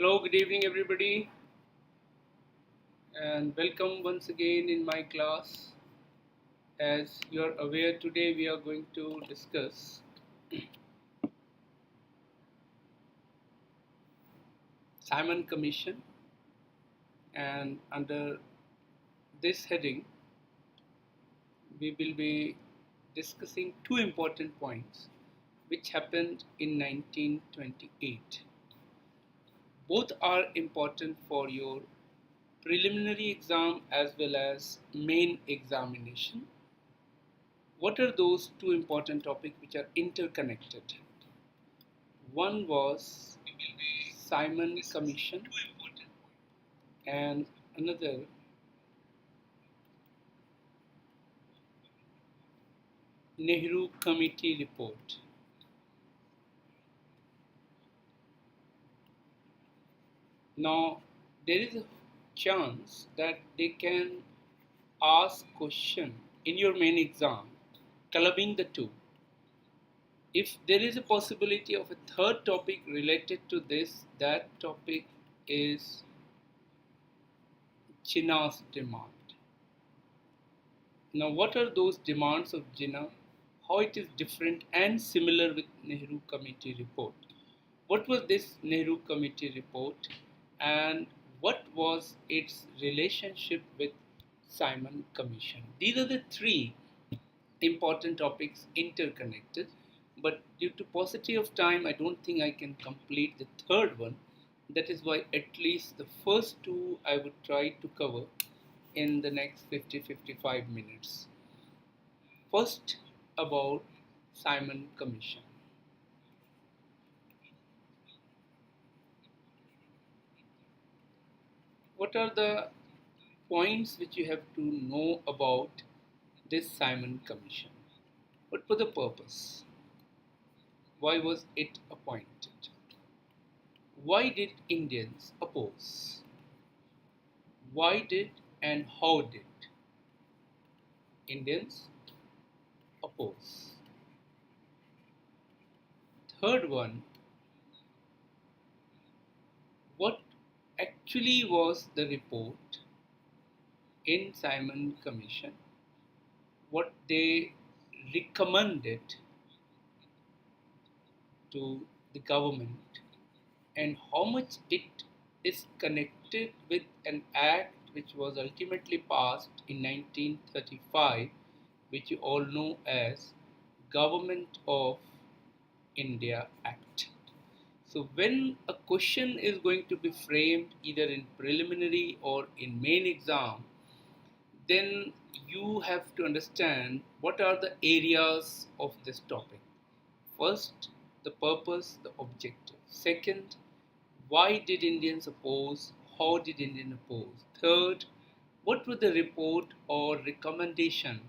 Hello, good evening, everybody, and welcome once again in my class. As you're aware, today we are going to discuss Simon Commission, and under this heading, we will be discussing two important points which happened in 1928. Both are important for your preliminary exam as well as main examination. What are those two important topics which are interconnected? One was Simon Commission and another Nehru Committee report. Now there is a chance that they can ask question in your main exam clubbing the two. If there is a possibility of a third topic related to this, that topic is Jinnah's demand. Now, what are those demands of Jinnah? How it is different and similar with Nehru Committee report? What was this Nehru Committee report, and what was its relationship with Simon Commission? These are the three important topics interconnected, but due to paucity of time, I don't think I can complete the third one. That is why at least the first two I would try to cover in the next 50-55 minutes. First, about Simon Commission. What are the points which you have to know about this Simon Commission? What was the purpose? Why was it appointed? Why did Indians oppose? Why did and how did Indians oppose? Third one, what actually was the report in Simon Commission? What they recommended to the government, and how much it is connected with an act which was ultimately passed in 1935, which you all know as Government of India Act. So when a question is going to be framed either in preliminary or in main exam, then you have to understand what are the areas of this topic. First, the purpose, the objective. Second, why did Indians oppose? How did Indians oppose? Third, what was the report or recommendation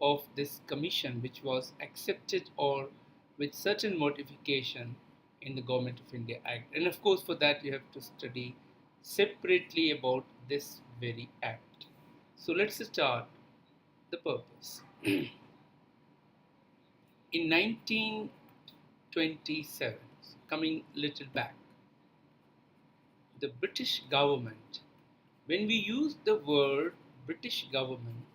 of this commission which was accepted or with certain modification in the Government of India Act? And of course, for that you have to study separately about this very act. So let's start the purpose. In 1927, coming little back, the British government, when we use the word British government,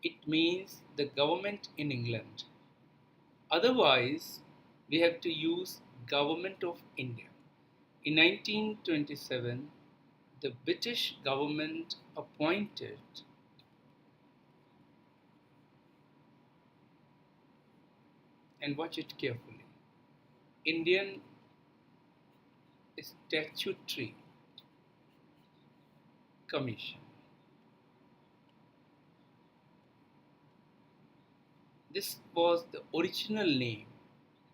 it means the government in England. Otherwise, we have to use Government of India. In 1927, the British government appointed and watch it carefully, Indian Statutory Commission. This was the original name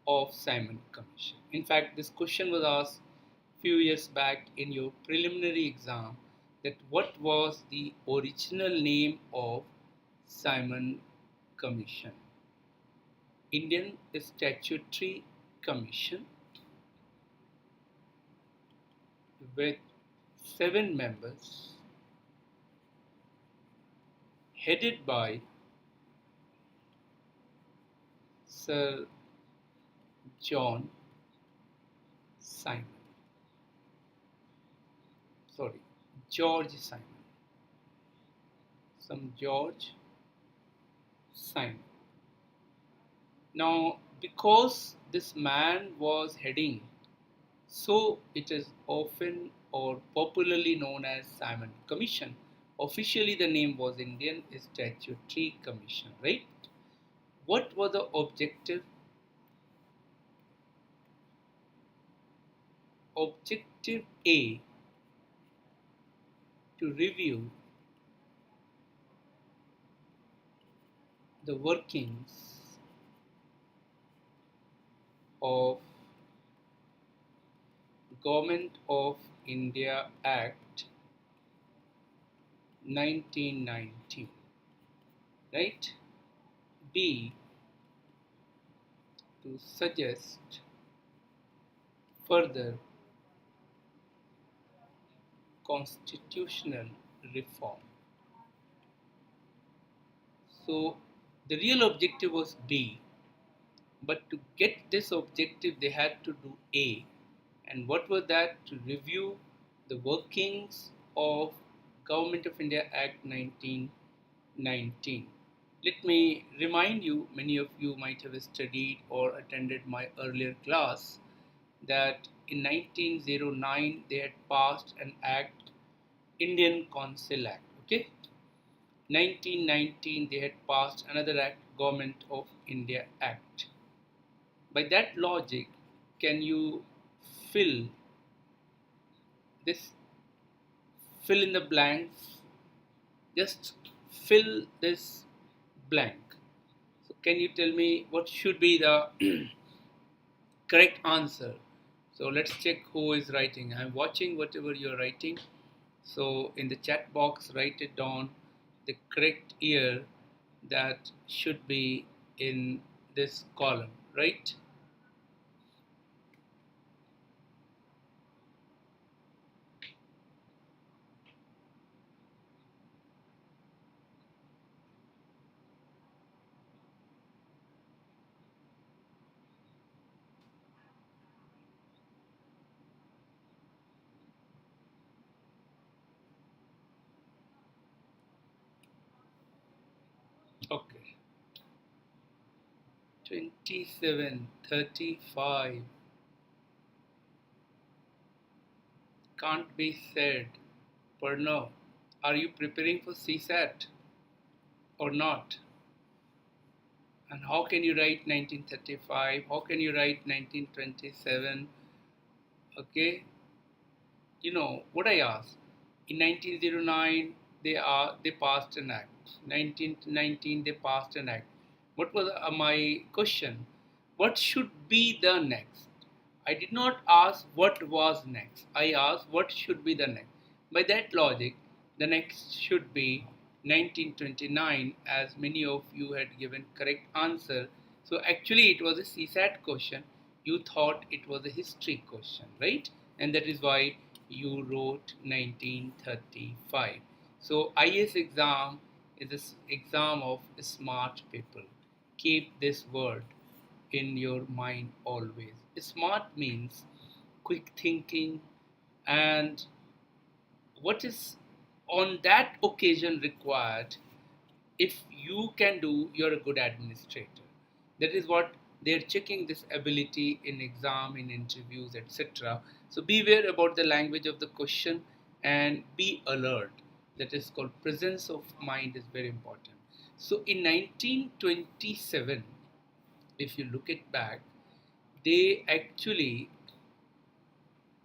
of Simon Commission. In fact, this question was asked few years back in your preliminary exam, that what was the original name of Simon Commission? Indian Statutory Commission, with 7 members, headed by Sir John Simon. sorry, George Simon. Some George Simon. Now, because this man was heading, so it is often or popularly known as Simon Commission. Officially, the name was Indian Statutory Commission, right? What was the objective? Objective A, to review the workings of Government of India Act 1919, right? B, to suggest further constitutional reform. So the real objective was B, but to get this objective they had to do A. And what was that? To review the workings of Government of India Act 1919. Let me remind you, many of you might have studied or attended my earlier class, that in 1909 they had passed an act, Indian Council Act. Okay, 1919 they had passed another act, Government of India Act. By that logic, can you fill this, fill in the blanks, just fill this blank. So can you tell me what should be the correct answer? So let's check who is writing. I'm watching whatever you're writing. So in the chat box, write it down, the correct year that should be in this column, right? Okay. 27, 35. Can't be said. Purno, are you preparing for CSAT or not? And how can you write 1935? How can you write 1927? Okay, you know what I asked. In 1909, they passed an act. 1919, they passed an act. What was my question? What should be the next? I did not ask what was next. I asked what should be the next. By that logic, the next should be 1929, as many of you had given correct answer. So actually it was a CSAT question. You thought it was a history question, right? And that is why you wrote 1935. So IS exam is an exam of smart people. Keep this word in your mind always. Smart means quick thinking, and what is on that occasion required. If you can do, you're a good administrator. That is what they're checking, this ability in exam, in interviews, etc. So beware about the language of the question and be alert. That is called presence of mind is very important. So in 1927, if you look it back, they actually,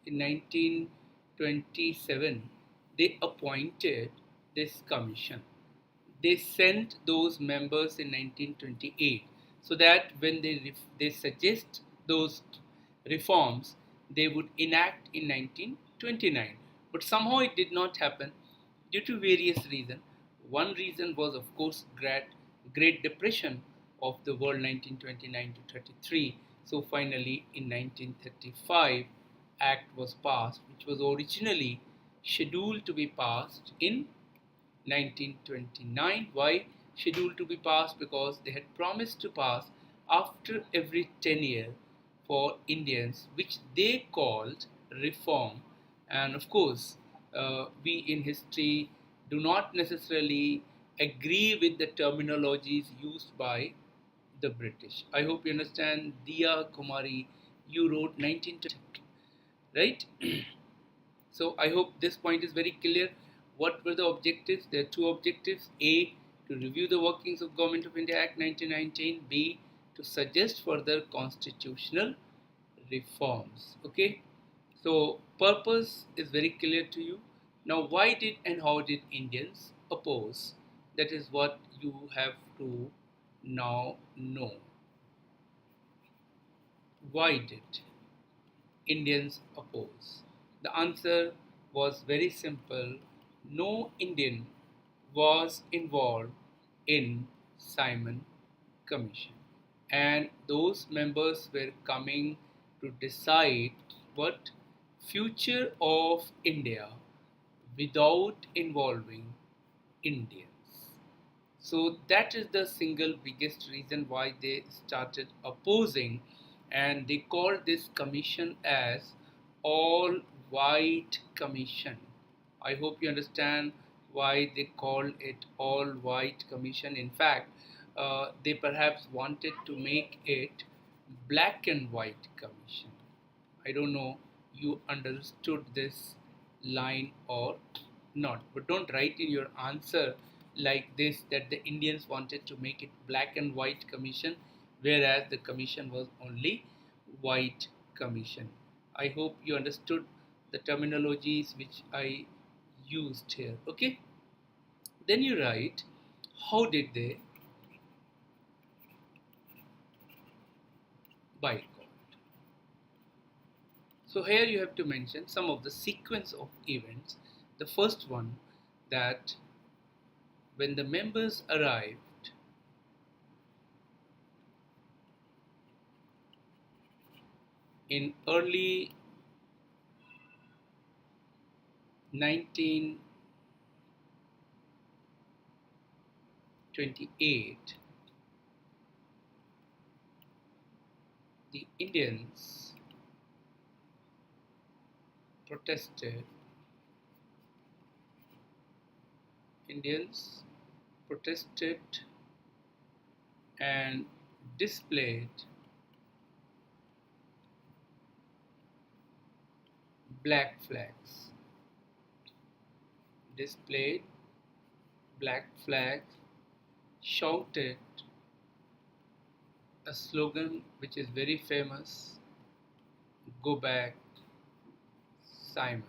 in 1927, they appointed this commission. They sent those members in 1928, so that when they suggest those reforms, they would enact in 1929. But somehow it did not happen due to various reasons. One reason was, of course, Great Depression of the world, 1929 to 33. So finally, in 1935, Act was passed, which was originally scheduled to be passed in 1929. Why scheduled to be passed? Because they had promised to pass after every 10 years for Indians, which they called reform. And of course, we in history do not necessarily agree with the terminologies used by the British. I hope you understand. Diya Kumari, you wrote 1920, right? So I hope this point is very clear. What were the objectives? There are two objectives. A, to review the workings of Government of India Act 1919. B, to suggest further constitutional reforms. Okay. So purpose is very clear to you. Now why did and how did Indians oppose? That is what you have to now know. Why did Indians oppose? The answer was very simple. No Indian was involved in Simon Commission, and those members were coming to decide what future of India without involving Indians. So that is the single biggest reason why they started opposing, and they called this commission as all white commission. I hope you understand why they called it all white commission. In fact, they perhaps wanted to make it black and white commission. I don't know you understood this line or not, but don't write in your answer like this that the Indians wanted to make it black and white commission, whereas the commission was only white commission. I hope you understood the terminologies which I used here. Okay, then you write, how did they boycott? So here you have to mention some of the sequence of events. The first one, that when the members arrived in early 1928, the Indians protested. Indians protested and displayed black flags. Displayed black flags, shouted a slogan which is very famous: "Go back, Simon,"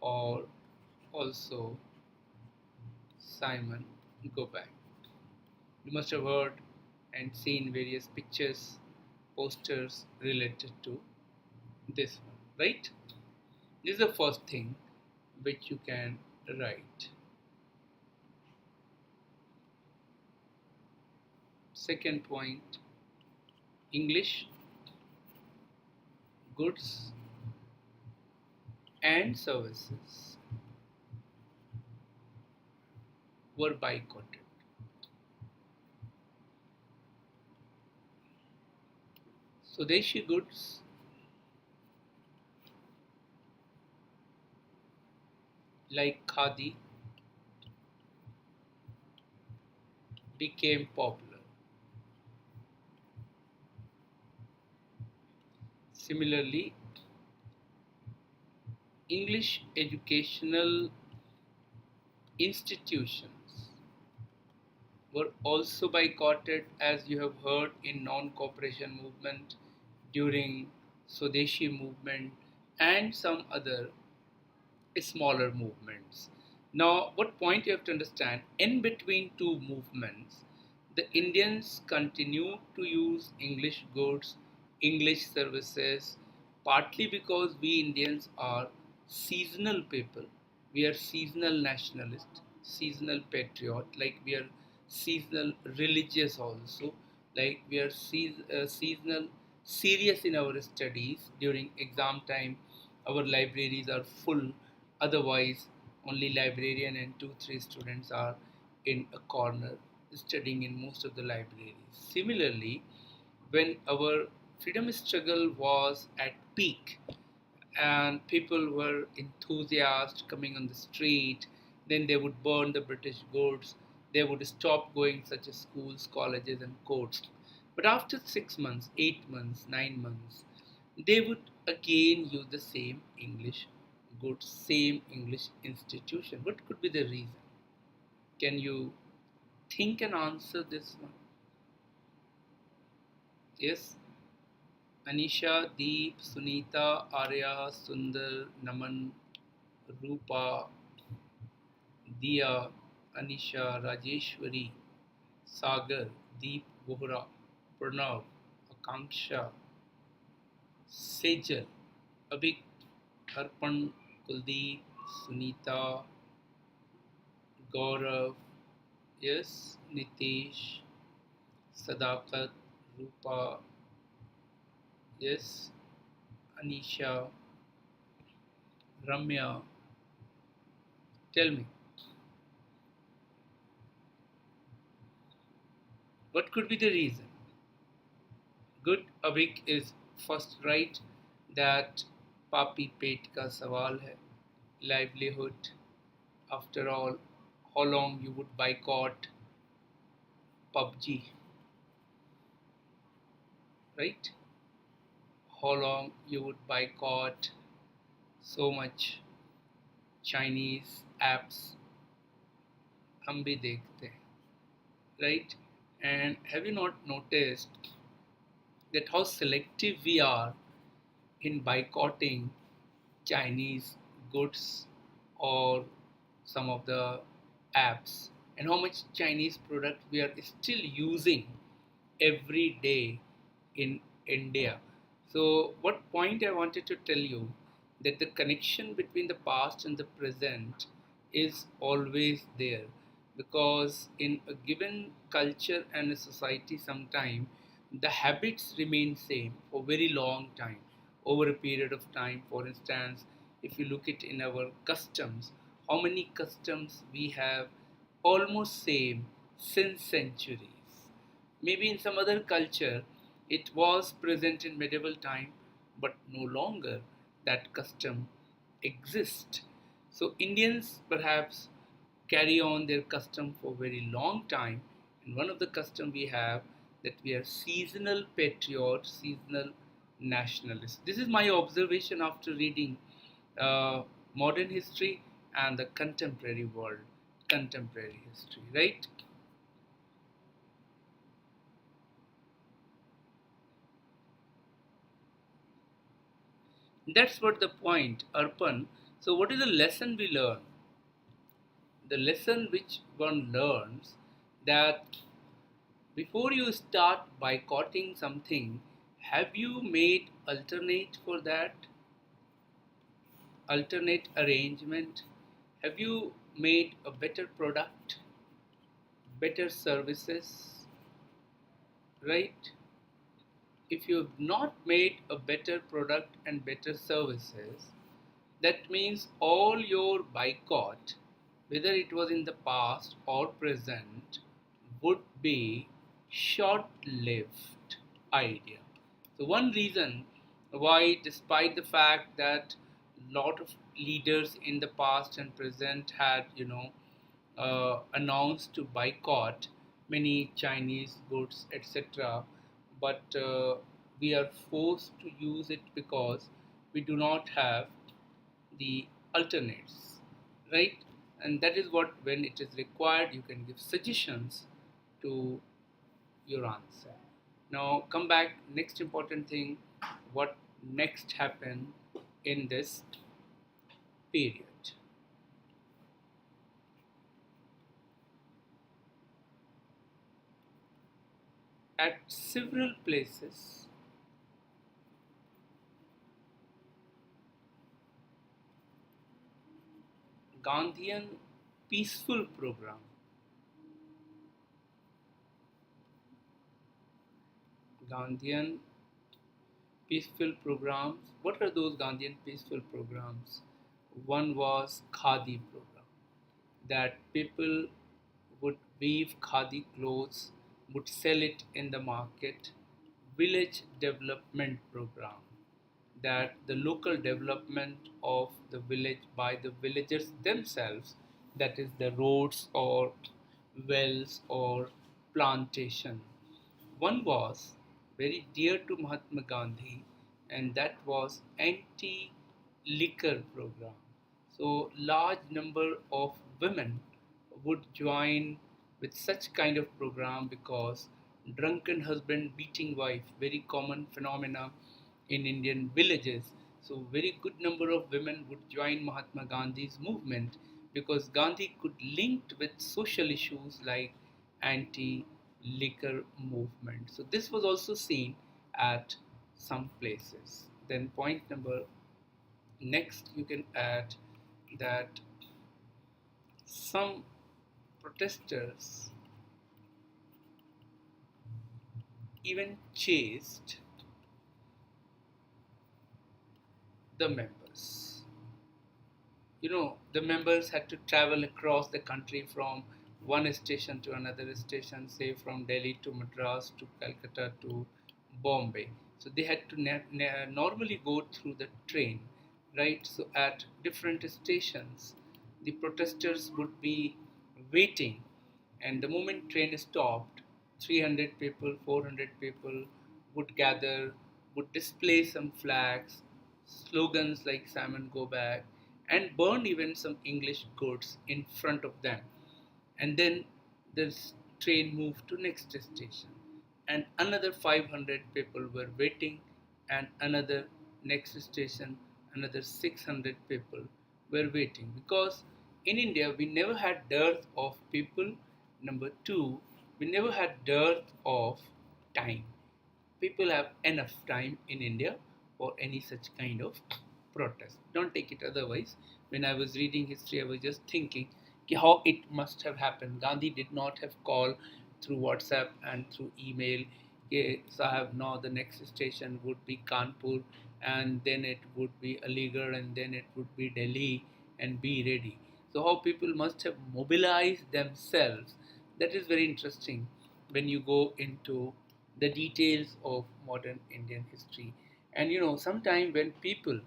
or also "Simon, go back." You must have heard and seen various pictures, posters related to this one, right? This is the first thing which you can write. Second point, English goods and services were boycotted. Swadeshi goods like khadi became popular. Similarly, English educational institutions were also boycotted, as you have heard, in non-cooperation movement, during Swadeshi movement, and some other smaller movements. Now, what point you have to understand, in between two movements, the Indians continued to use English goods, English services, partly because we Indians are seasonal people. We are seasonal nationalists, seasonal patriot, like we are seasonal religious also, like we are seasonal serious in our studies. During exam time, our libraries are full. Otherwise, only librarian and 2-3 students are in a corner studying in most of the libraries. Similarly, when our freedom struggle was at peak, and people were enthusiastic coming on the street. Then they would burn the British goods. They would stop going such as schools, colleges, and courts. But after 6 months, 8 months, 9 months, they would again use the same English goods, same English institution. What could be the reason? Can you think and answer this one? Yes. Anisha, Deep, Sunita, Arya, Sundar, Naman, Rupa, Diya, Anisha, Rajeshwari, Sagar, Deep, Vohra, Pranav, Akanksha, Sejal, Abhik, Arpan, Kuldeep, Sunita, Gaurav, yes, Nitesh, Sadakat, Rupa, yes, Anisha, Ramya. Tell me, what could be the reason? Good, Avik is first right that पापी पेट का सवाल है, livelihood. After all, how long you would boycott PUBG, right? How long you would boycott so much Chinese apps? हम भी देखते हैं, right? And have you not noticed that how selective we are in boycotting Chinese goods or some of the apps, and how much Chinese product we are still using every day in India? So, what point I wanted to tell you that the connection between the past and the present is always there, because in a given culture and a society sometime the habits remain same for very long time over a period of time. For instance, if you look at in our customs, how many customs we have almost same since centuries. Maybe in some other culture it was present in medieval time, but no longer that custom exists. So Indians perhaps carry on their custom for very long time, and one of the custom we have that we are seasonal patriots, seasonal nationalists. This is my observation after reading modern history and the contemporary world, contemporary history, right? That's what the point, Arpan. So, what is the lesson we learn? The lesson which one learns that before you start boycotting something, have you made alternate for that? Alternate arrangement? Have you made a better product, better services, right? If you have not made a better product and better services, that means all your boycott, whether it was in the past or present, would be short lived idea. So, one reason why, despite the fact that a lot of leaders in the past and present had, announced to boycott many Chinese goods, etc., but we are forced to use it because we do not have the alternates, right? And that is what, when it is required, you can give suggestions to your answer. Now, come back. Next important thing, what next happened in this period? At several places, Gandhian peaceful program. Gandhian peaceful programs. What are those Gandhian peaceful programs? One was Khadi program, that people would weave khadi clothes, would sell it in the market. Village development program, that the local development of the village by the villagers themselves, that is the roads or wells or plantation. One was very dear to Mahatma Gandhi, and that was anti-liquor program. So large number of women would join with such kind of program because drunken husband beating wife, very common phenomena in Indian villages. So very good number of women would join Mahatma Gandhi's movement because Gandhi could link with social issues like anti-liquor movement. So this was also seen at some places. Then point number next you can add that some protesters even chased the members. The members had to travel across the country from one station to another station, say from Delhi to Madras to Calcutta to Bombay. So they had to normally go through the train, right? So at different stations, the protesters would be waiting, and the moment train stopped, 300 people, 400 people would gather, would display some flags, slogans like Salmon Go Back, and burn even some English goods in front of them. And then the train moved to next station, and another 500 people were waiting, and another next station, another 600 people were waiting, because in India we never had dearth of people. Number two, we never had dearth of time. People have enough time in India for any such kind of protest. Don't take it otherwise. When I was reading history, I was just thinking how it must have happened. Gandhi did not have called through WhatsApp and through email. Sahab, now the next station would be Kanpur, and then it would be Aligarh, and then it would be Delhi, and be ready. So how people must have mobilized themselves. That is very interesting when you go into the details of modern Indian history. And sometimes when people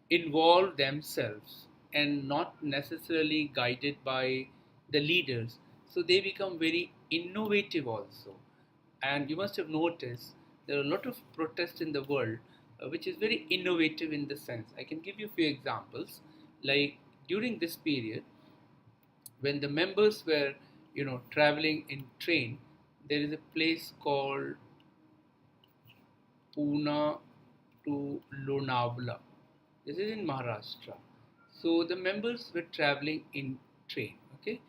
involve themselves and not necessarily guided by the leaders, so they become very innovative also. And you must have noticed there are a lot of protests in the world which is very innovative in the sense. I can give you a few examples. Like during this period, when the members were traveling in train, there is a place called Pune to Lonavala. This is in Maharashtra. So the members were traveling in train, okay,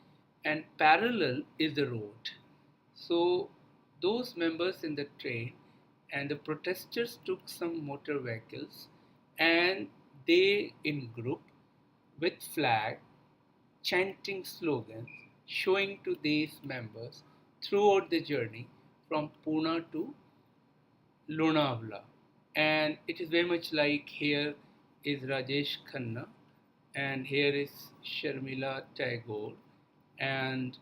and parallel is the road. So those members in the train and the protesters took some motor vehicles, and they in group with flag chanting slogans, showing to these members throughout the journey from Pune to Lonavala. And it is very much like here is Rajesh Khanna, and here is Sharmila Tagore, and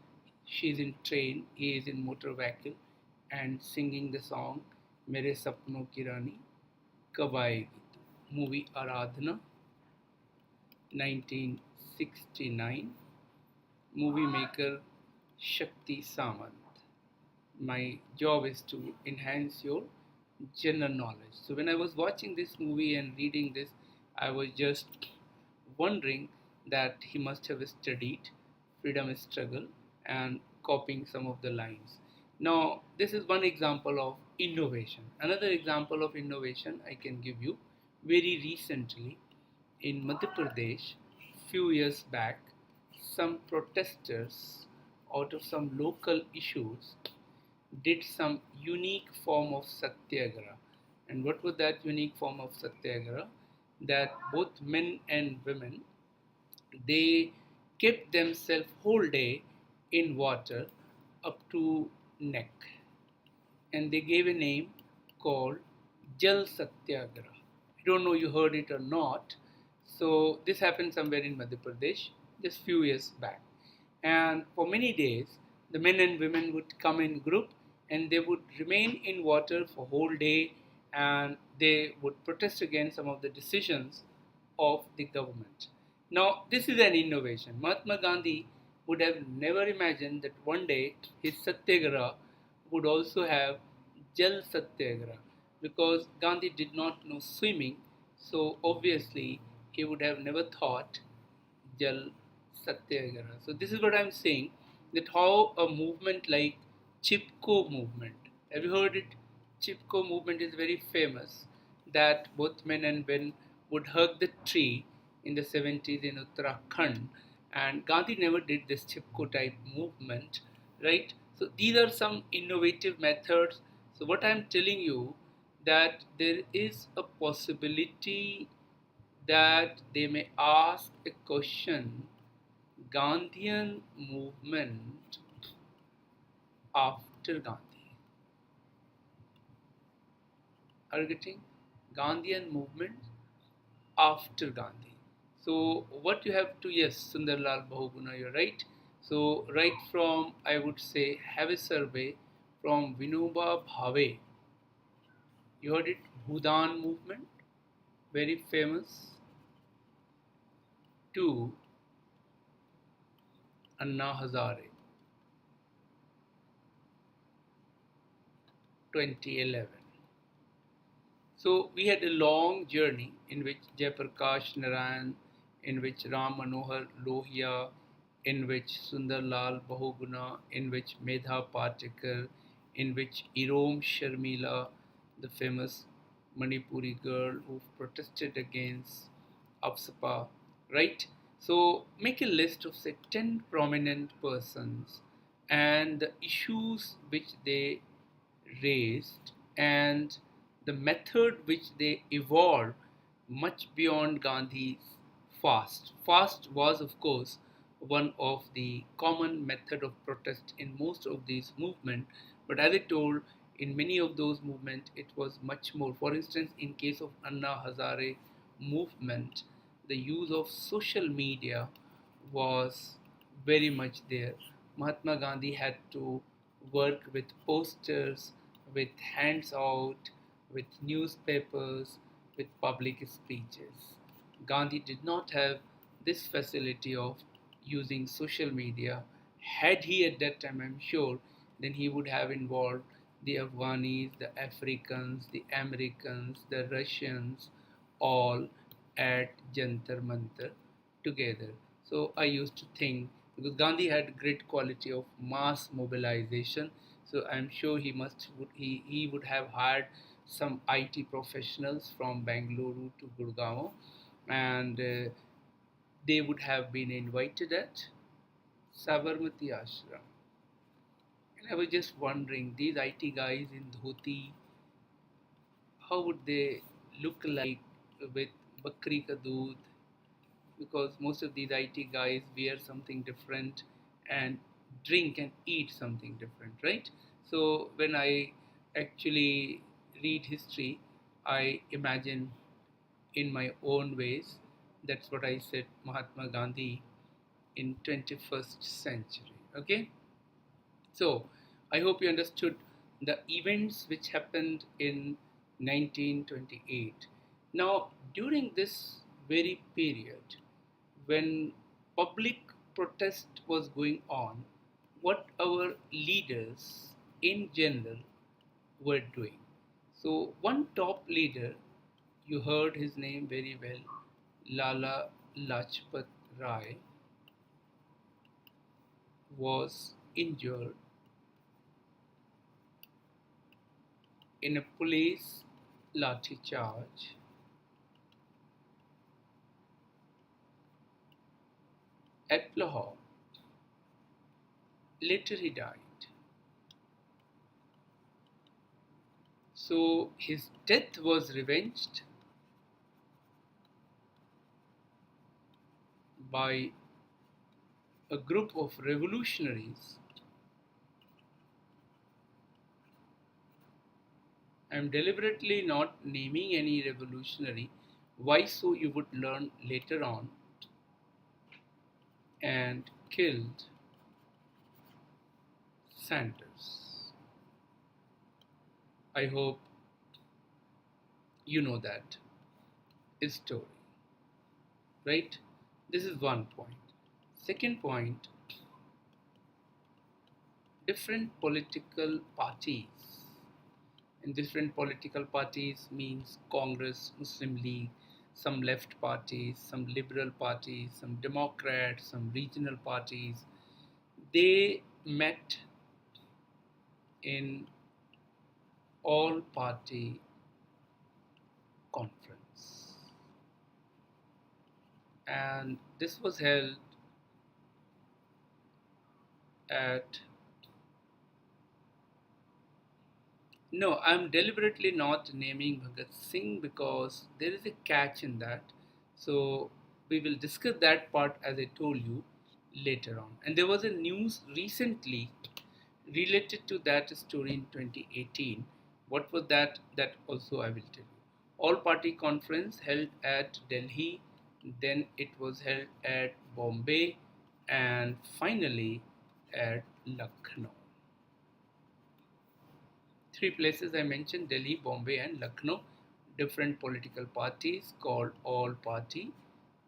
she is in train, he is in motor vehicle, and singing the song Mere Sapno Ki Rani Kab Aayegi. Movie Aradhana, 1969. Movie maker Shakti Samant. My job is to enhance your general knowledge. So when I was watching this movie and reading this, I was just wondering that he must have studied freedom struggle and copying some of the lines. Now, this is one example of innovation. Another example of innovation I can give you very recently in Madhya Pradesh, few years back, some protesters out of some local issues did some unique form of satyagraha. And what was that unique form of satyagraha? That both men and women, they kept themselves whole day in water up to neck, and they gave a name called Jal Satyagraha. I don't know you heard it or not. So this happened somewhere in Madhya Pradesh just few years back, and for many days the men and women would come in group, and they would remain in water for whole day, and they would protest against some of the decisions of the government. Now, this is an innovation. Mahatma Gandhi would have never imagined that one day his satyagraha would also have Jal Satyagraha, because Gandhi did not know swimming, so obviously he would have never thought Jal Satyagraha. So this is what I'm saying, that how a movement like Chipko movement, have you heard it? Chipko movement is very famous, that both men and women would hug the tree in the 70s in Uttarakhand, and Gandhi never did this Chipko type movement, right? So these are some innovative methods. So what I'm telling you, that there is a possibility that they may ask a question, Gandhian movement after Gandhi. Are you getting? Gandhian movement after Gandhi. So what you have to, yes, Sundarlal Bahuguna, you're right. So right from, I would say, have a survey from Vinoba Bhave. You heard it, Bhudan movement, very famous, to Anna Hazare, 2011. So we had a long journey in which Jayaprakash Narayan, in which Ram Manohar Lohia, in which Sundarlal Bahuguna, in which Medha Patekar, in which Irom Sharmila, the famous Manipuri girl who protested against Apsapa, right? So make a list of say 10 prominent persons and the issues which they raised and the method which they evolved much beyond Gandhi's fast. Fast was, of course, one of the common method of protest in most of these movements, but as I told, in many of those movements, it was much more. For instance, in case of Anna Hazare movement, the use of social media was very much there. Mahatma Gandhi had to work with posters, with hands out, with newspapers, with public speeches. Gandhi did not have this facility of using social media. Had he at that time, I'm sure, then he would have involved the Afghanis, the Africans, the Americans, the Russians, all at Jantar Mantar together. So I used to think, because Gandhi had great quality of mass mobilization, so I'm sure he would have hired some IT professionals from Bangalore to Gurgaon, and they would have been invited at Sabarmati Ashram. And I was just wondering, these IT guys in dhoti, how would they look like with bakri ka doodh, because most of these IT guys wear something different and drink and eat something different, right? So when I actually read history, I imagine in my own ways. That's what I said, Mahatma Gandhi in 21st century. Okay, so I hope you understood the events which happened in 1928. Now, during this very period, when public protest was going on, what our leaders in general were doing. So, one top leader, you heard his name very well, Lala Lajpat Rai, was injured in a police lathi charge at Lahore. Later he died. So his death was revenged by a group of revolutionaries. I am deliberately not naming any revolutionary. Why so you would learn later on. And killed Sanders. I hope You know that is story, right? This is one point. Second point, different political parties. And different political parties means Congress, Muslim League, some left parties, some liberal parties, some Democrats, some regional parties. They met in all party conference, and this was held at, no, I'm deliberately not naming Bhagat Singh because there is a catch in that. So we will discuss that part as I told you later on. And there was a news recently related to that story in 2018. What was that? That also I will tell you. All party conference held at Delhi, then it was held at Bombay, and finally at Lucknow. Three places I mentioned: Delhi, Bombay, and Lucknow. Different political parties called All Party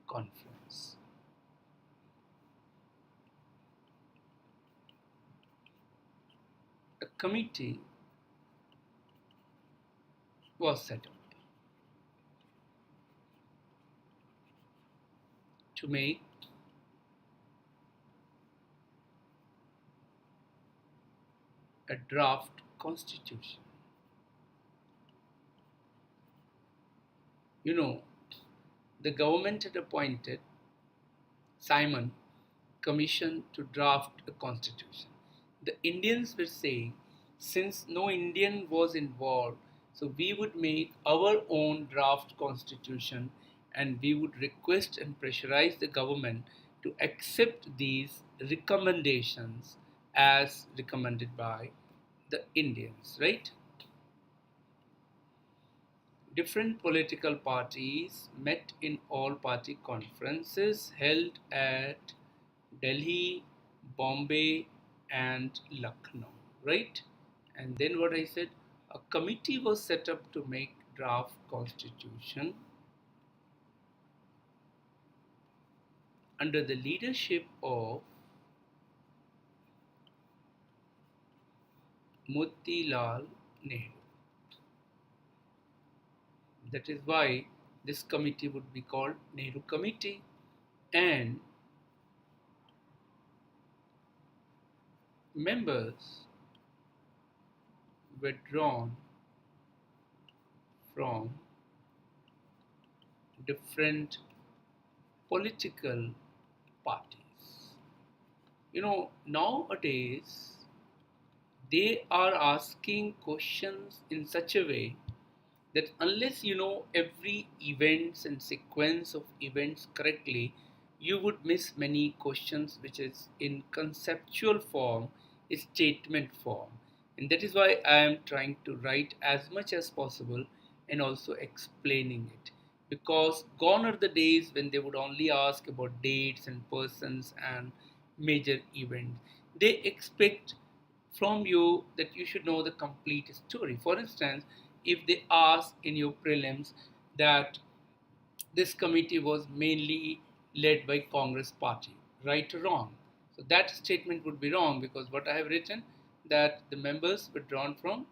Conference. A committee was set up to make a draft constitution. You know, the government had appointed Simon Commission to draft a constitution. The Indians were saying, since no Indian was involved, so we would make our own draft constitution and we would request and pressurize the government to accept these recommendations as recommended by the Indians, right? Different political parties met in all party conferences held at Delhi, Bombay, and Lucknow, right? And then what I said, a committee was set up to make draft constitution under the leadership of Motilal Nehru. That is why this committee would be called Nehru Committee, and members were drawn from different political parties. You know, nowadays they are asking questions in such a way that unless you know every events and sequence of events correctly, you would miss many questions which is in conceptual form, a statement form. And that is why I am trying to write as much as possible and also explaining it. Because gone are the days when they would only ask about dates and persons and major events. They expect from you that you should know the complete story. For instance, if they ask in your prelims that this committee was mainly led by Congress party, right or wrong? So that statement would be wrong because what I have written that the members were drawn from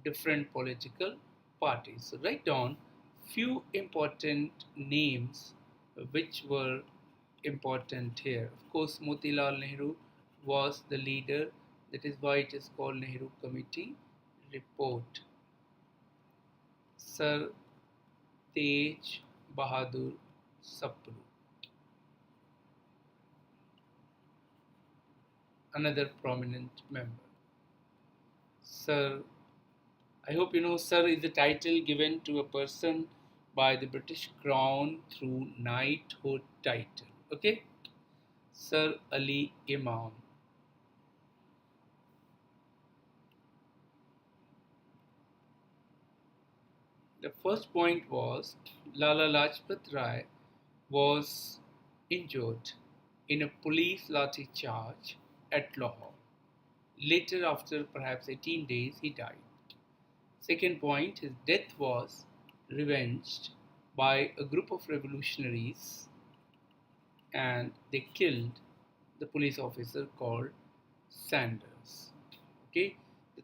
different political parties. So write down few important names which were important here. Of course, Motilal Nehru was the leader. That is why it is called Nehru Committee Report. Sir Tej Bahadur Sapru, another prominent member. Sir, I hope you know, Sir is a title given to a person by the British Crown through knighthood title. Okay? Sir Ali Imam. The first point was Lala Lajpat Rai was injured in a police lathi charge at Lahore. Later, after perhaps 18 days, he died. Second point, his death was revenged by a group of revolutionaries, and they killed the police officer called Sanders. Okay. The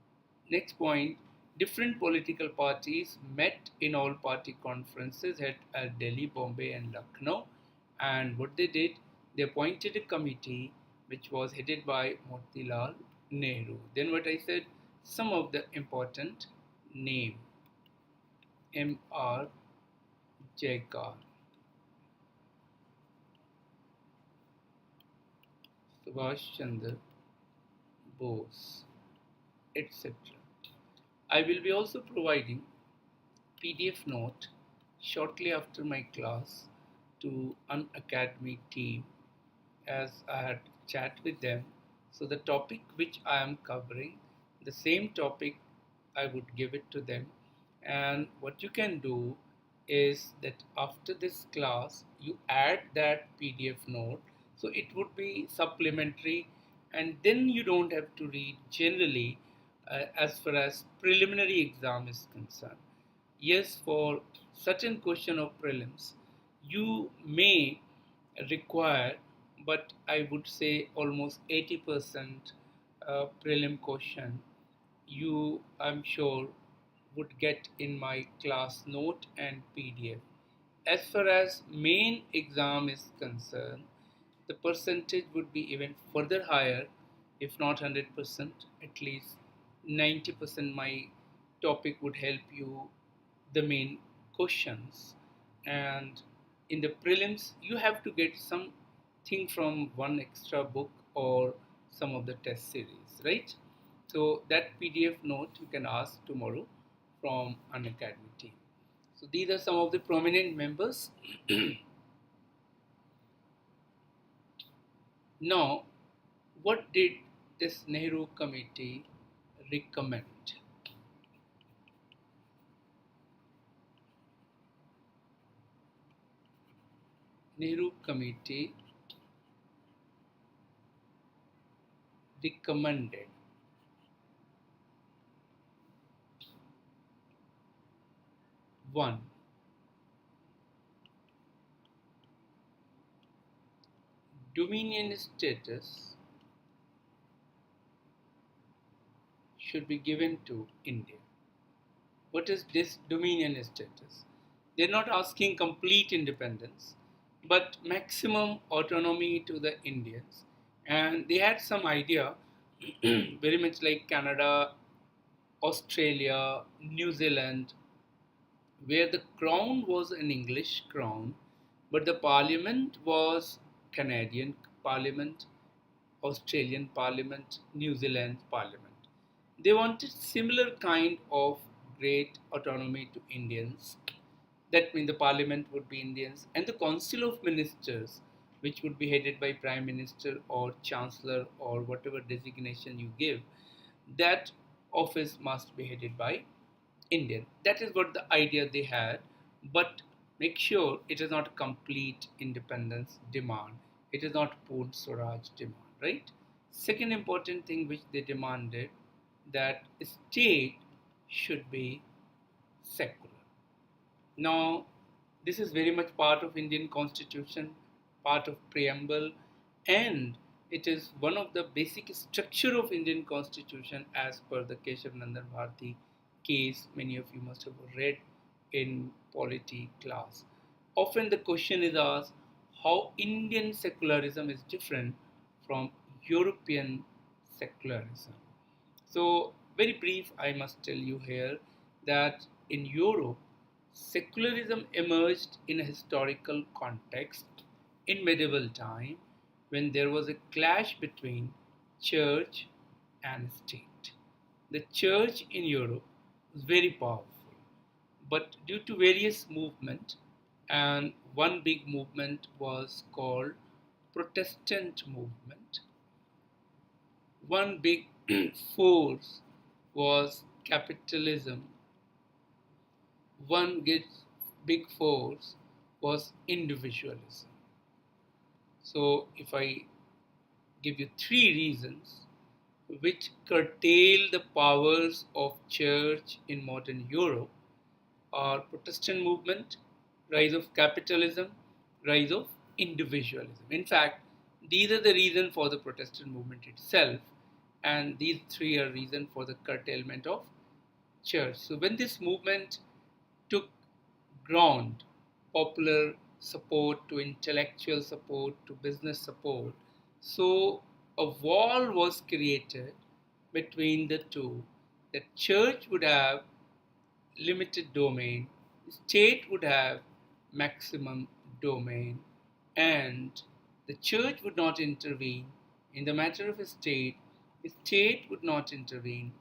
next point, different political parties met in all party conferences at Delhi, Bombay, and Lucknow. And what they did, they appointed a committee which was headed by Motilal Nehru. Then, what I said, some of the important name: M.R. Jaikar, Subhash Chandra Bose, etc. I will be also providing PDF note shortly after my class to Unacademy team, as I had chat with them. So the topic which I am covering, the same topic, I would give it to them. And what you can do is that after this class you add that PDF note, so it would be supplementary, and then you don't have to read generally as far as preliminary exam is concerned. Yes, for certain question of prelims you may require, but I would say almost 80% prelim question you, I'm sure, would get in my class note and PDF. As far as main exam is concerned, the percentage would be even further higher, if not 100%, at least 90% my topic would help you the main questions. And in the prelims, you have to get something from one extra book or some of the test series, right? So that PDF note you can ask tomorrow from Unacademy team. So these are some of the prominent members. Now, what did this Nehru committee recommend? Nehru committee recommended: one, dominion status should be given to India. What is this dominion status? They're not asking complete independence, but maximum autonomy to the Indians. And they had some idea, very much like Canada, Australia, New Zealand, where the crown was an English crown, but the parliament was Canadian parliament, Australian parliament, New Zealand parliament. They wanted similar kind of great autonomy to Indians. That means the parliament would be Indians, and the council of ministers, which would be headed by prime minister or chancellor or whatever designation you give, that office must be headed by Indian. That is what the idea they had, but make sure it is not a complete independence demand. It is not Purn Swaraj demand, right? Second important thing which they demanded, that state should be secular. Now, this is very much part of Indian Constitution, part of preamble, and it is one of the basic structure of Indian Constitution as per the Keshav Nandan Bharti case. Many of you must have read in polity class. Often the question is asked how Indian secularism is different from European secularism. So, very brief, I must tell you here that in Europe, secularism emerged in a historical context in medieval time when there was a clash between church and state. The church in Europe was very powerful, but due to various movements, and one big movement was called Protestant movement. One big force was capitalism. One big force was individualism. So, if I give you three reasons which curtail the powers of church in modern Europe, are Protestant movement, rise of capitalism, rise of individualism. In fact, these are the reason for the Protestant movement itself, and these three are reason for the curtailment of church. So when this movement took ground, popular support to intellectual support to business support, so a wall was created between the two. The church would have limited domain, state would have maximum domain, and the church would not intervene in the matter of a state, the state would not intervene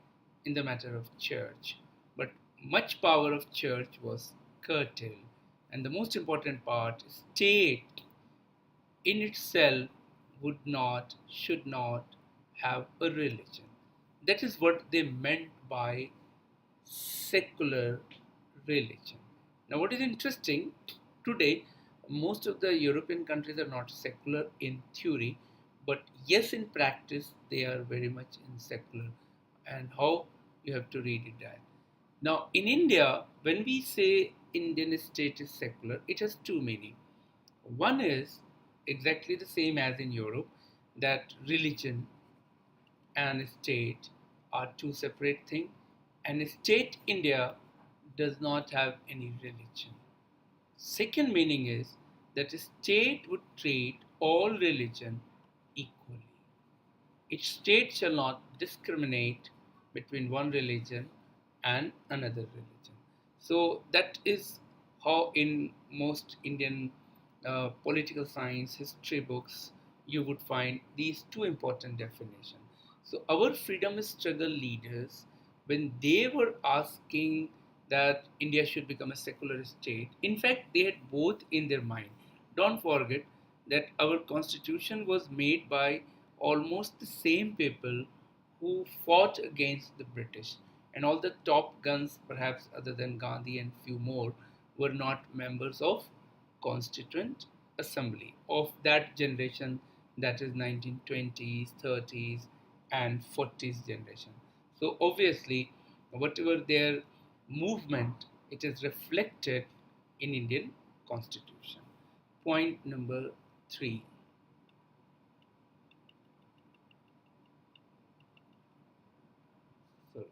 in the matter of church. But much power of church was curtailed. And the most important part, state in itself would not, should not have a religion. That is what they meant by secular religion. Now, what is interesting, today most of the European countries are not secular in theory, but yes, in practice, they are very much in secular. And how you have to read it that. Now, in India, when we say Indian state is secular, it has two meanings. One is exactly the same as in Europe, that religion and state are two separate things, and state India does not have any religion. Second meaning is that a state would treat all religion equally. Each state shall not discriminate between one religion and another religion. So that is how in most Indian political science history books you would find these two important definitions. So our freedom struggle leaders, when they were asking that India should become a secular state, in fact they had both in their mind. Don't forget that our constitution was made by almost the same people who fought against the British. And all the top guns, perhaps other than Gandhi and few more, were not members of Constituent Assembly of that generation, that is 1920s, 30s, and 40s generation. So obviously, whatever their movement, it is reflected in Indian Constitution. Point number 3. Sorry.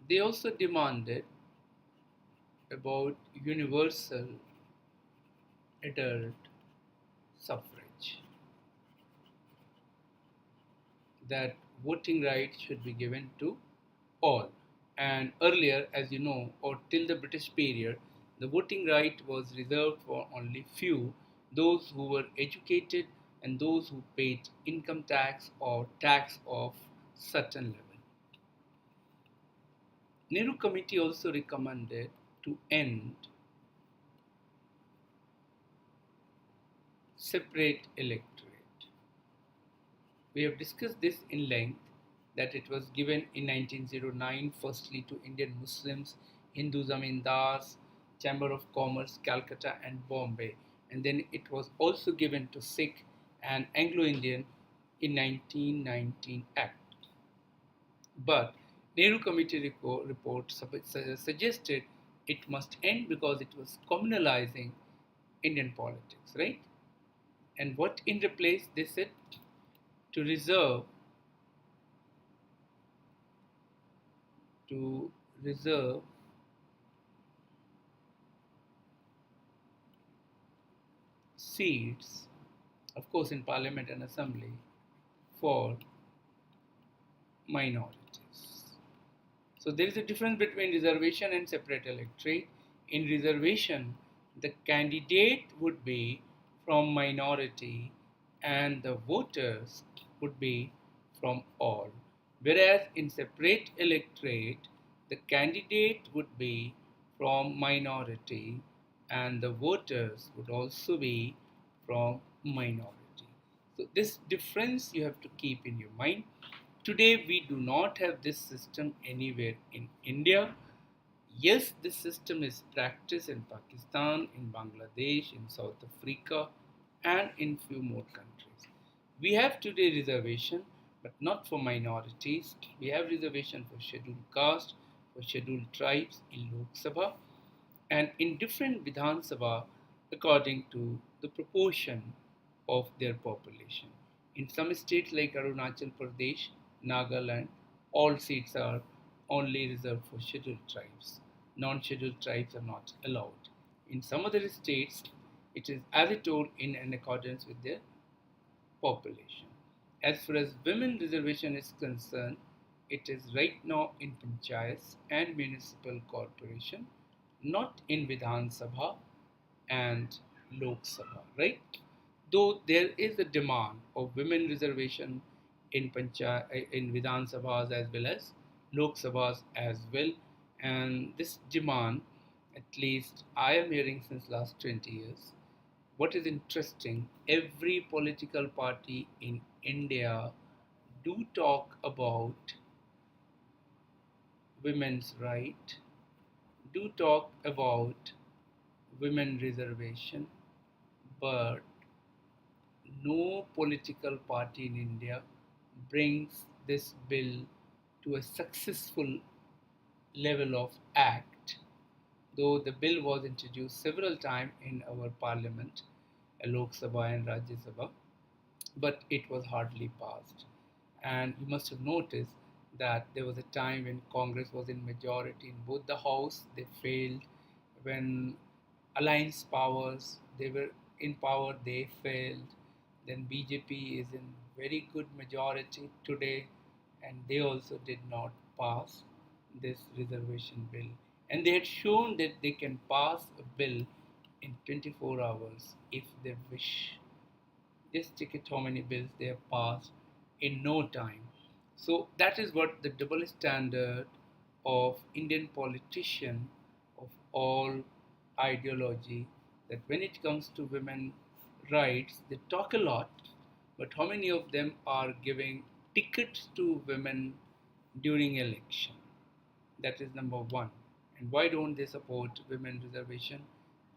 They also demanded about universal adult suffrage, that voting rights should be given to all. And earlier, as you know, or till the British period, the voting right was reserved for only few, those who were educated and those who paid income tax or tax of certain level. Nehru Committee also recommended to end separate electorate. We have discussed this in length, that it was given in 1909 firstly to Indian Muslims, Hindu Zamindars, Chamber of Commerce, Calcutta and Bombay, and then it was also given to Sikh and Anglo-Indian in 1919 Act. But Nehru Committee report suggested it must end because it was communalizing Indian politics, right? And what in replace they said, to reserve to reserve seats, of course in parliament and assembly, for minorities. So there is a difference between reservation and separate electorate. In reservation, the candidate would be from minority and the voters would be from all. Whereas in separate electorate, the candidate would be from minority and the voters would also be from minority. So this difference you have to keep in your mind. Today we do not have this system anywhere in India. Yes, this system is practiced in Pakistan, in Bangladesh, in South Africa, and in few more countries. We have today reservation, but not for minorities. We have reservation for scheduled caste, for scheduled tribes in Lok Sabha, and in different Vidhan Sabha according to the proportion of their population. In some states like Arunachal Pradesh, Nagaland, all seats are only reserved for scheduled tribes. Non-scheduled tribes are not allowed. In some other states, it is as I told in accordance with their population. As far as women reservation is concerned, it is right now in panchayats and municipal corporation, not in Vidhan Sabha and Lok Sabha, right? Though there is a demand of women reservation in Vidhan Sabhas as well as Lok Sabhas as well, and this demand, at least I am hearing since last 20 years. What is interesting, every political party in India do talk about women's right, do talk about women reservation, but no political party in India brings this bill to a successful level of act, though the bill was introduced several times in our parliament, Lok Sabha and Rajya Sabha, but it was hardly passed. And you must have noticed that there was a time when Congress was in majority in both the house, they failed. When alliance powers they were in power, they failed. Then BJP is in very good majority today, and they also did not pass this reservation bill. And they had shown that they can pass a bill in 24 hours if they wish. Just check it how many bills they have passed in no time. So that is what the double standard of Indian politician of all ideology, that when it comes to women rights, they talk a lot, but how many of them are giving tickets to women during election? That is number one. And why don't they support women reservation?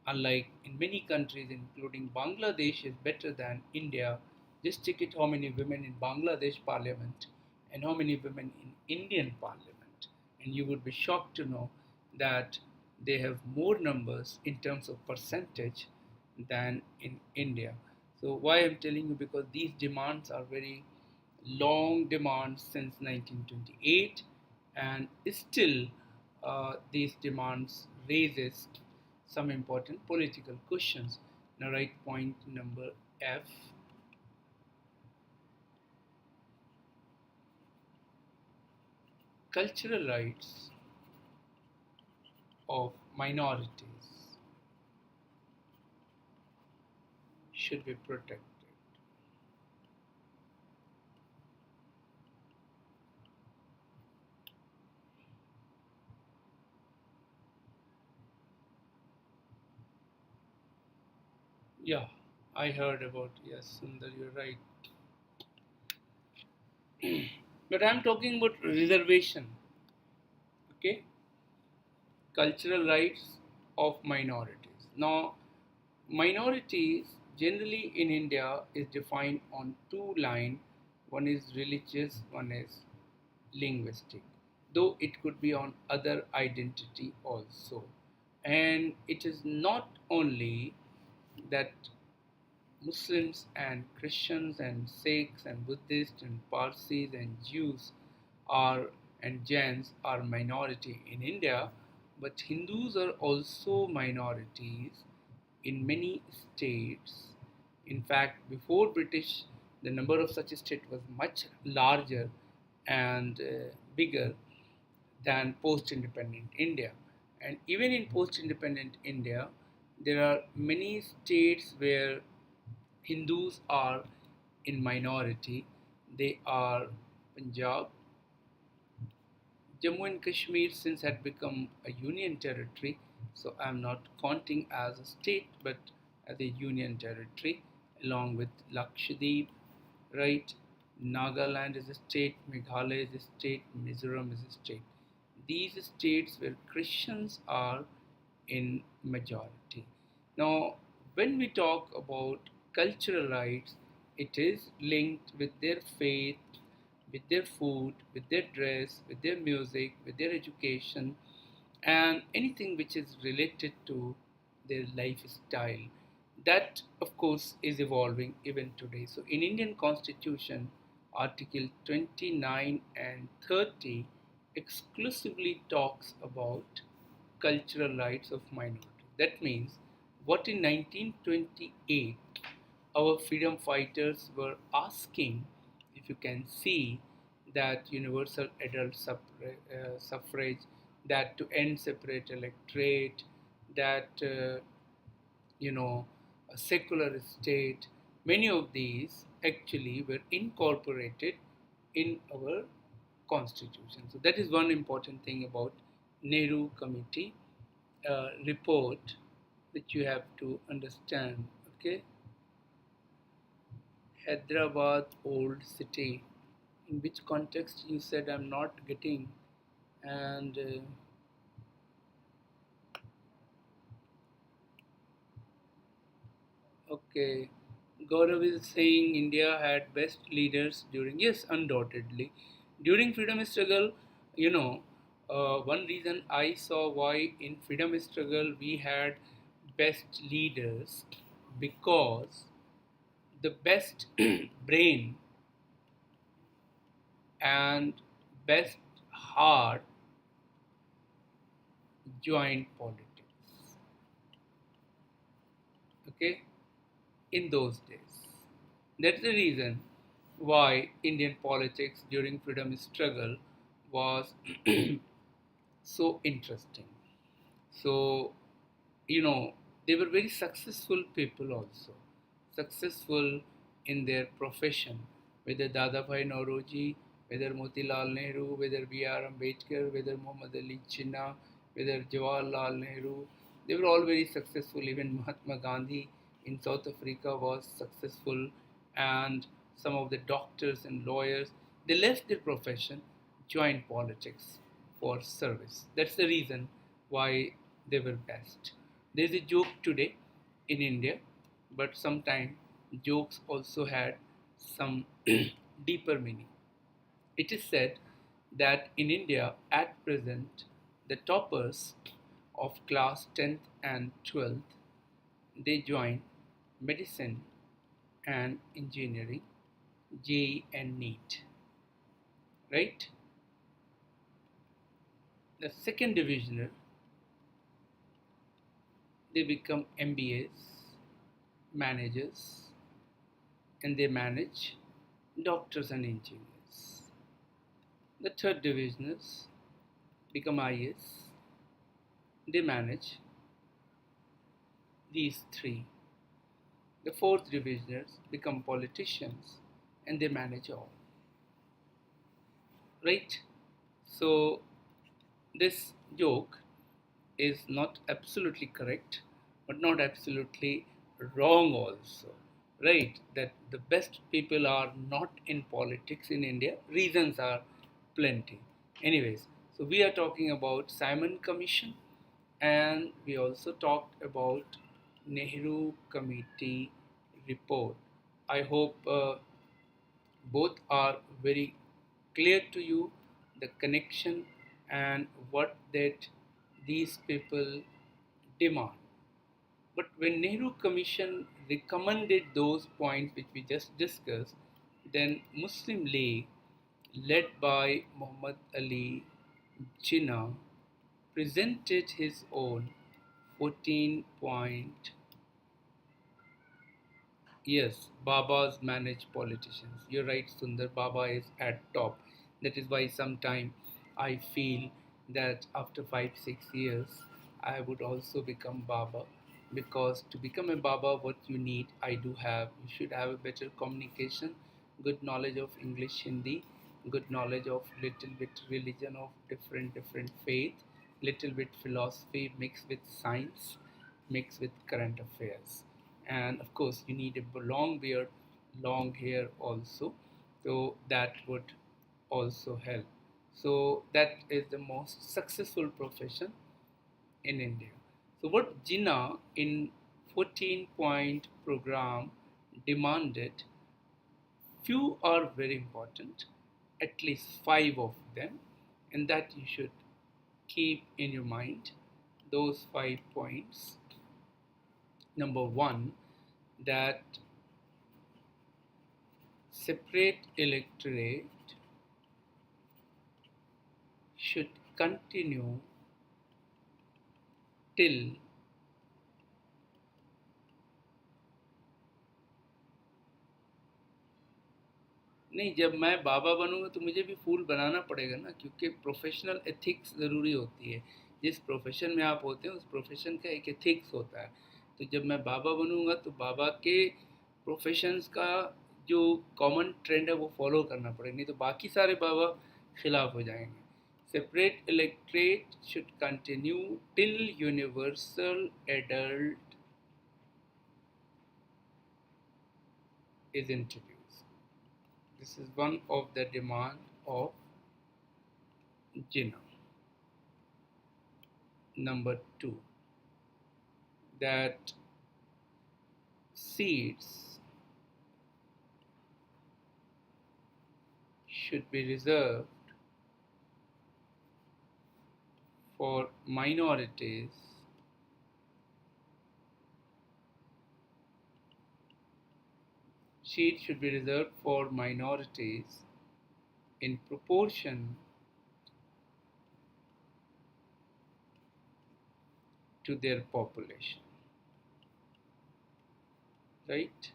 Unlike in many countries, including Bangladesh, is better than India. Just check it how many women in Bangladesh parliament and how many women in Indian parliament. And you would be shocked to know that they have more numbers in terms of percentage than in India. So why I'm telling you, because these demands are very long demands since 1928, and still these demands raises some important political questions. Now write point number F. Cultural rights of minorities should be protected. Yeah, I heard about, yes, Sundar, you're right. But I'm talking about reservation, okay? Cultural rights of minorities. Now, minorities generally in India is defined on two lines. One is religious, one is linguistic, though it could be on other identity also. And it is not only that Muslims and Christians and Sikhs and Buddhists and Parsis and Jews are and Jains are minority in India, but Hindus are also minorities in many states. In fact, before British, the number of such states was much larger and bigger than post-independent India. And even in post-independent India, there are many states where Hindus are in minority. They are Punjab, Jammu and Kashmir, since had become a union territory, so I'm not counting as a state but as a union territory, along with Lakshadweep, right? Nagaland is a state, Meghalaya is a state, Mizoram is a state. These states where Christians are in majority. Now, when we talk about cultural rights, It is linked with their faith, with their food, with their dress, with their music, with their education, and anything which is related to their lifestyle. That, of course, is evolving even today. So, in Indian Constitution, Article 29 and 30 exclusively talks about cultural rights of minorities. That means what in 1928 our freedom fighters were asking, if you can see, that universal adult suffrage, that to end separate electorate, that you know a secular state, many of these actually were incorporated in our constitution. So that is one important thing about Nehru Committee report which you have to understand. Okay. Hyderabad Old City. In which context you said I'm not getting? And okay, Gaurav is saying India had best leaders during, yes, undoubtedly. During freedom struggle, you know, one reason I saw why in freedom struggle we had best leaders, because the best brain and best heart joined politics. Okay, in those days. That's the reason why Indian politics during freedom struggle was so interesting. So, you know, they were very successful people also, successful in their profession, whether Dadabhai Nauroji, whether Motilal Nehru, whether B.R. Ambedkar, whether Muhammad Ali Jinnah, whether Jawaharlal Nehru, they were all very successful. Even Mahatma Gandhi in South Africa was successful, and some of the doctors and lawyers, they left their profession, joined politics for service. That's the reason why they were best. There's a joke today in India, but sometimes jokes also had some deeper meaning. It is said that in India at present, the toppers of class 10th and 12th, they join medicine and engineering, JEE and NEET, right? The second divisioner, they become MBAs, managers, and they manage doctors and engineers. The third divisioners become IAS, they manage these three. The fourth divisioners become politicians and they manage all. Right? So, this joke is not absolutely correct, but not absolutely wrong also. Right? That the best people are not in politics in India. Reasons are plenty. Anyways, so we are talking about Simon Commission, and we also talked about Nehru Committee report. I hope both are very clear to you, the connection and what that these people demand. But when Nehru Commission recommended those points which we just discussed, then Muslim League, led by Muhammad Ali Jinnah, presented his own 14 point. Yes, Babas manage politicians. You're right, Sundar. Baba is at top. That is why sometime I feel that after 5 6 years I would also become Baba, because to become a Baba, what you need, I do have. You should have a better communication, good knowledge of English, Hindi, good knowledge of little bit religion of different faith, little bit philosophy mixed with science, mixed with current affairs, and of course you need a long beard, long hair also, so that would also help. So that is the most successful profession in India. So what Jinnah in 14 point program demanded Few are very important, at least 5 of them, and that you should keep in your mind those 5 points. Number 1, that separate electorate should continue till नहीं, जब मैं बाबा बनूंगा तो मुझे भी फूल बनाना पड़ेगा ना, क्योंकि प्रोफेशनल एथिक्स ज़रूरी होती है। जिस प्रोफेशन में आप होते हैं उस प्रोफेशन का एक एथिक्स होता है। तो जब मैं बाबा बनूंगा तो बाबा के प्रोफेशंस का जो कॉमन ट्रेंड है वो फॉलो करना पड़ेगा, नहीं तो बाकी सारे बाबा खिलाफ हो जाएंगे। Separate electorate should continue till universal adult is introduced. This is one of the demand of Jinnah. Number 2, that seats should be reserved for minorities in proportion to their population, right?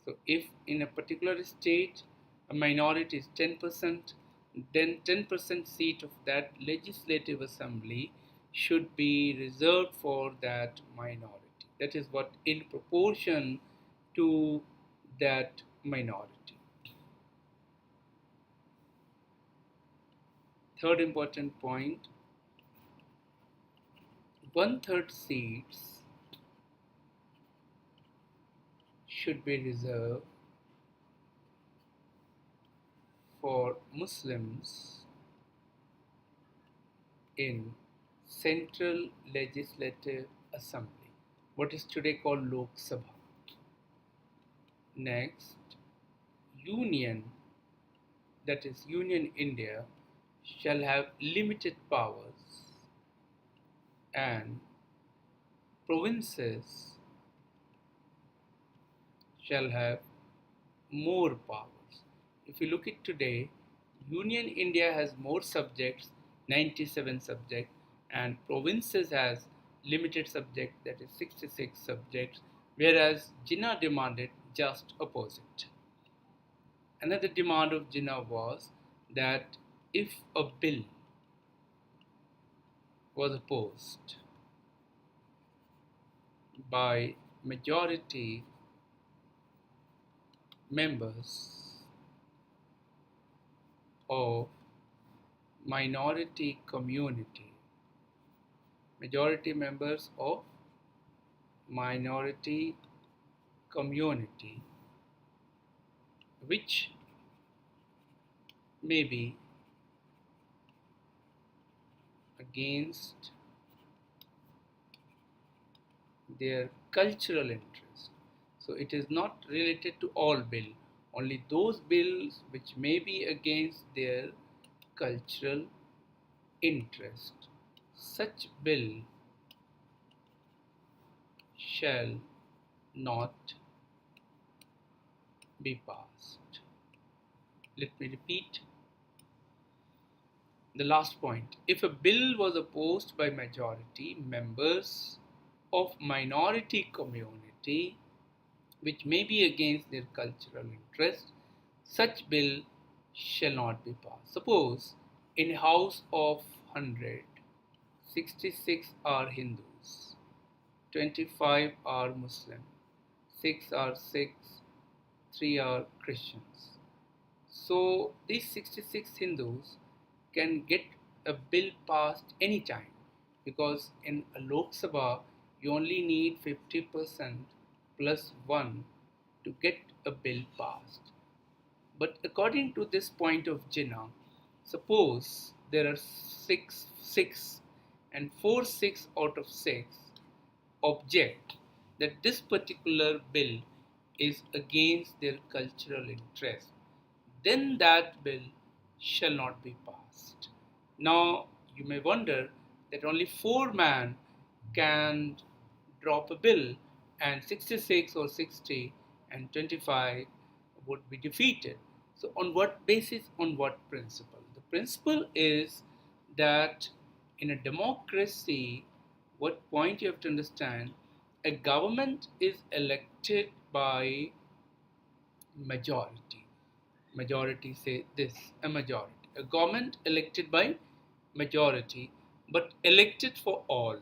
So if in a particular state a minority is 10%, then 10% seat of that legislative assembly should be reserved for that minority. That is what, in proportion to that minority. Third important point, 1/3 seats should be reserved for Muslims in Central Legislative Assembly, what is today called Lok Sabha. Next, Union, that is Union India, shall have limited powers, and provinces shall have more powers. If you look at today, Union India has more subjects, 97 subjects, and provinces has limited subject, that is 66 subjects, whereas Jinnah demanded just opposite. Another demand of Jinnah was that if a bill was opposed by majority members of minority community, majority members of minority community, which may be against their cultural interest. So it is not related to all bill, only those bills which may be against their cultural interest. Such bill shall not be passed. Let me repeat the last point. If a bill was opposed by majority members of minority community which may be against their cultural interest, such bill shall not be passed. Suppose in a house of 100, 66 are Hindus, 25 are Muslim, 6 are Sikhs, 3 are Christians. So these 66 Hindus can get a bill passed anytime, because in a Lok Sabha you only need 50% plus 1 to get a bill passed. But according to this point of Jinnah, suppose there are 6 and 4 6 out of 6 object that this particular bill is against their cultural interest, then that bill shall not be passed. Now, you may wonder that only four men can drop a bill, and 66 or 60 and 25 would be defeated. So, on what basis, on what principle? The principle is that in a democracy, what point you have to understand, a government is elected by majority. Majority say this, a majority. A government elected by majority, but elected for all.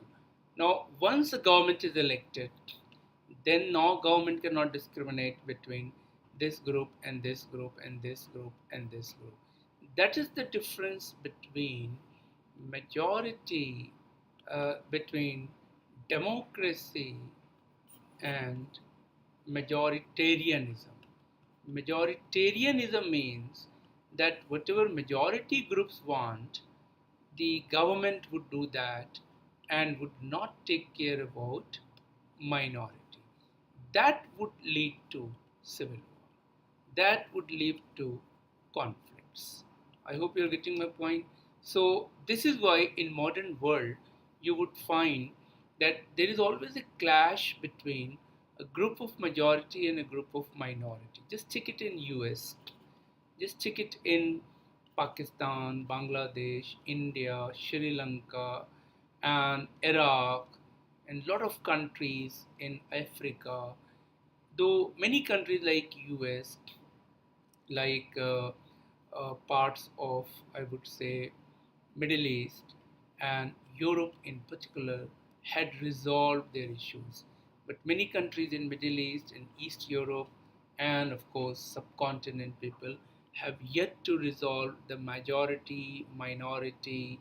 Now, once a government is elected, then now government cannot discriminate between this group and this group and this group and this group. That is the difference between majority, between democracy and majoritarianism. Majoritarianism means that whatever majority groups want, the government would do that and would not take care about minority. That would lead to civil war. That would lead to conflicts. I hope you're getting my point. So this is why in modern world you would find that there is always a clash between a group of majority and a group of minority. Just check it in US, just check it in Pakistan, Bangladesh, India, Sri Lanka, and Iraq, and a lot of countries in Africa. Though many countries like US, like parts of, I would say, Middle East and Europe in particular had resolved their issues. But many countries in Middle East and East Europe and of course subcontinent people have yet to resolve the majority minority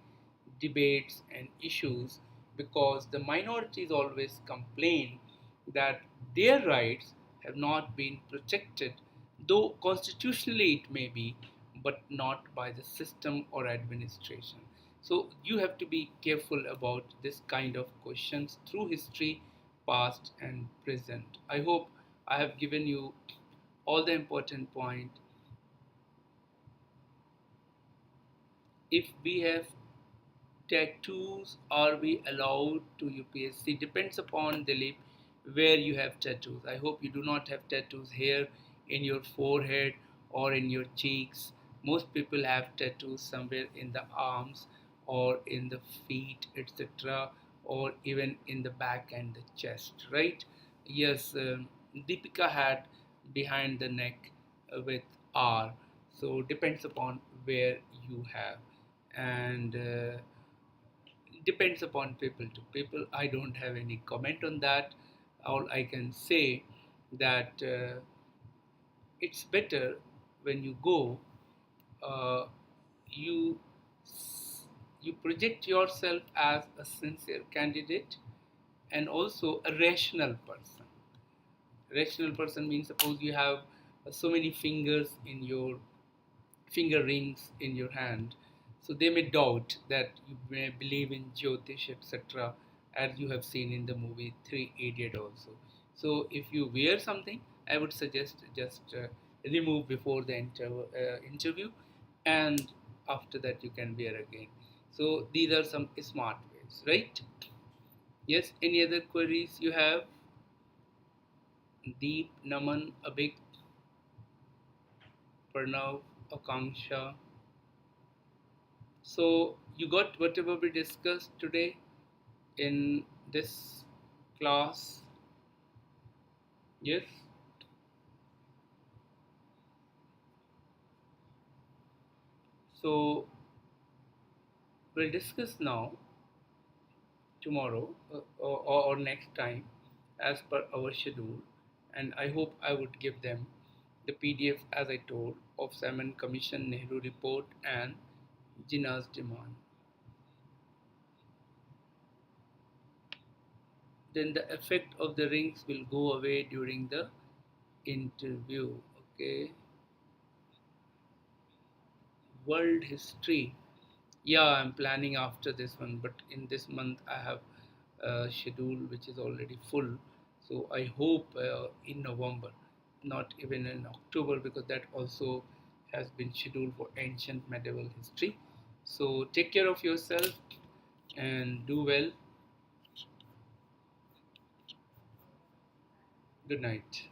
debates and issues, because the minorities always complain that their rights have not been protected, though constitutionally it may be, but not by the system or administration. So you have to be careful about this kind of questions through history, past and present. I hope I have given you all the important point. If we have tattoos, are we allowed to UPSC? Depends upon Dilip where you have tattoos. I hope you do not have tattoos here in your forehead or in your cheeks. Most people have tattoos somewhere in the arms or in the feet, etc., or even in the back and the chest, right? Yes, Deepika had behind the neck with R. So depends upon where you have, and depends upon people to people. I don't have any comment on that. All I can say that it's better when you go, uh, you you project yourself as a sincere candidate and also a rational person. Rational person means, suppose you have so many fingers in your finger rings in your hand, so they may doubt that you may believe in Jyotish, etc., as you have seen in the movie Three Idiot also. So if you wear something, I would suggest just remove before the interview, and after that you can wear again. So these are some smart ways, right? Yes, any other queries you have? Deep, Naman, Abhik, Pranav, Akanksha. So you got whatever we discussed today in this class? Yes? So we'll discuss now, tomorrow, or next time as per our schedule, and I hope I would give them the PDF as I told of Simon Commission, Nehru report and Jinnah's demand. Then the effect of the rings will go away during the interview. Okay. World history. Yeah, I'm planning after this one, but in this month I have a schedule which is already full. So I hope in November. not even in October, because that also has been scheduled for ancient medieval history. So take care of yourself and do well. Good night.